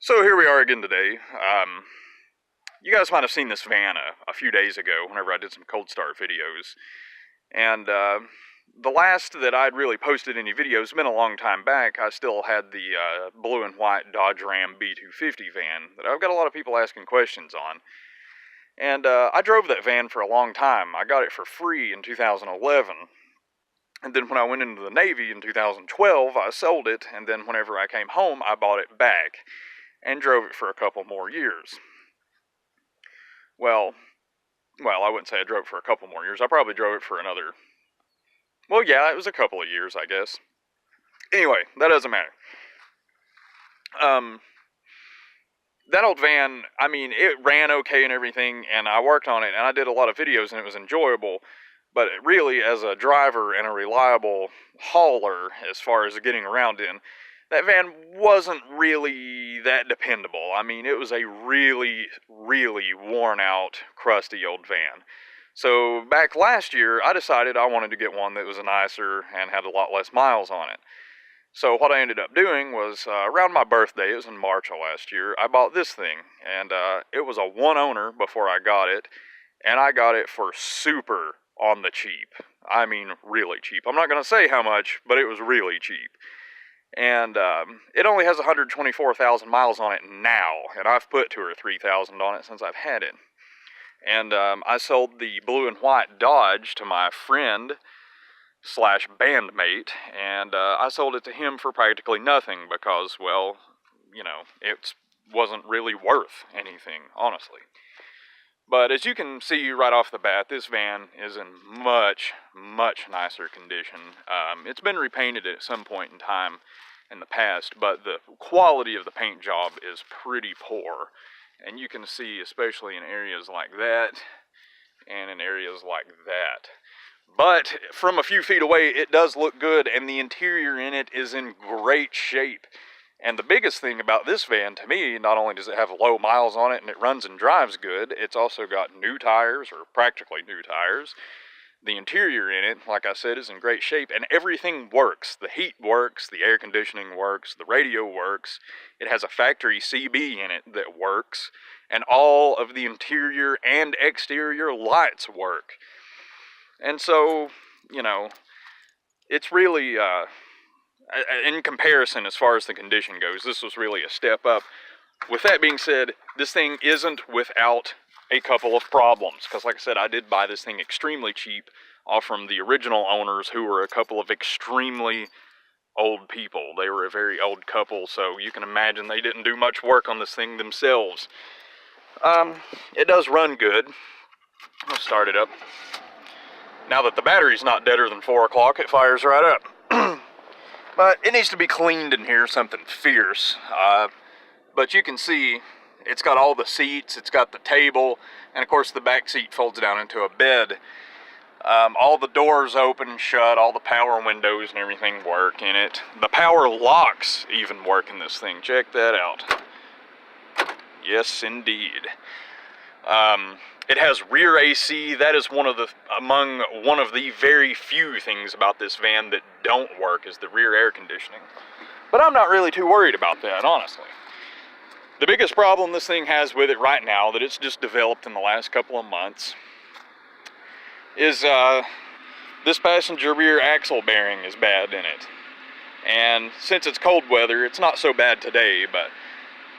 So here we are again today. You guys might have seen this van a few days ago whenever I did some cold start videos. And the last that I'd really posted any videos has been a long time back. I still had the blue and white Dodge Ram B250 van that I've got a lot of people asking questions on. And I drove that van for a long time. I got it for free in 2011. And then when I went into the Navy in 2012, I sold it. And then whenever I came home, I bought it back and drove it for a couple more years. Well, I wouldn't say I drove it for a couple more years. I probably drove it for another, well, yeah, it was a couple of years, I guess. Anyway, that doesn't matter. That old van, I mean, it ran okay and everything, and I worked on it, and I did a lot of videos, and it was enjoyable. But really, as a driver and a reliable hauler, as far as getting around in, that van wasn't really that dependable. I mean, it was a really, really worn out, crusty old van. So back last year, I decided I wanted to get one that was nicer and had a lot less miles on it. So what I ended up doing was, around my birthday, it was in March of last year, I bought this thing. And it was a one owner before I got it, and I got it for super on the cheap. I mean, really cheap. I'm not going to say how much, but it was really cheap. And it only has 124,000 miles on it now, and I've put 2,000 or 3,000 on it since I've had it. And I sold the blue and white Dodge to my friend / bandmate, and I sold it to him for practically nothing because, well, you know, it wasn't really worth anything, honestly. But as you can see right off the bat, this van is in much, much nicer condition. It's been repainted at some point in time in the past, but the quality of the paint job is pretty poor. And you can see, especially in areas like that, and in areas like that. But from a few feet away, it does look good, and the interior in it is in great shape. And the biggest thing about this van, to me, not only does it have low miles on it and it runs and drives good, it's also got new tires, or practically new tires. The interior in it, like I said, is in great shape, and everything works. The heat works, the air conditioning works, the radio works. It has a factory CB in it that works, and all of the interior and exterior lights work. And so, you know, it's really, in comparison as far as the condition goes, this was really a step up. With that being said, this thing isn't without a couple of problems, because like I said, I did buy this thing extremely cheap off from the original owners, who were a couple of extremely old people. They were a very old couple, so you can imagine they didn't do much work on this thing themselves. It does run good. I'll start it up. Now that the battery's not deader than 4 o'clock, it fires right up. But it needs to be cleaned in here, something fierce. But you can see it's got all the seats, it's got the table, and of course the back seat folds down into a bed. All the doors open and shut, all the power windows and everything work in it. The power locks even work in this thing. Check that out. Yes, indeed. It has rear AC. That is among one of the very few things about this van that don't work, is the rear air conditioning. But I'm not really too worried about that, honestly. The biggest problem this thing has with it right now, that it's just developed in the last couple of months, is this passenger rear axle bearing is bad in it. And since it's cold weather, it's not so bad today, but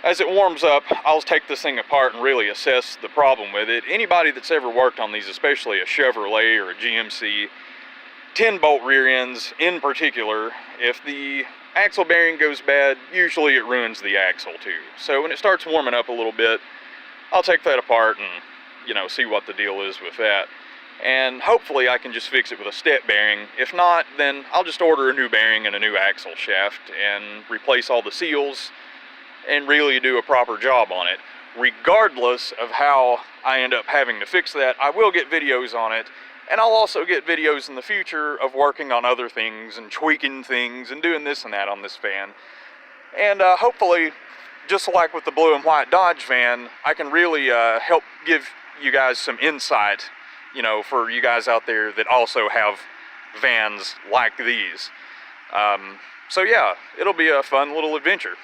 as it warms up, I'll take this thing apart and really assess the problem with it. Anybody that's ever worked on these, especially a Chevrolet or a GMC, 10-bolt rear ends in particular, if the axle bearing goes bad, usually it ruins the axle too. So when it starts warming up a little bit, I'll take that apart and, you know, see what the deal is with that. And hopefully I can just fix it with a step bearing. If not, then I'll just order a new bearing and a new axle shaft and replace all the seals and really do a proper job on it. Regardless of how I end up having to fix that, I will get videos on it, and I'll also get videos in the future of working on other things and tweaking things and doing this and that on this van. And hopefully, just like with the blue and white Dodge van, I can really help give you guys some insight, you know, for you guys out there that also have vans like these. So yeah, it'll be a fun little adventure.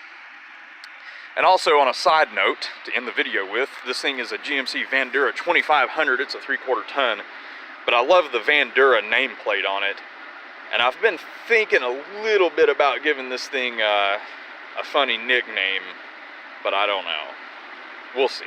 And also, on a side note, to end the video with, this thing is a GMC Vandura 2500. It's a 3/4 ton. But I love the Vandura nameplate on it. And I've been thinking a little bit about giving this thing a funny nickname, but I don't know. We'll see.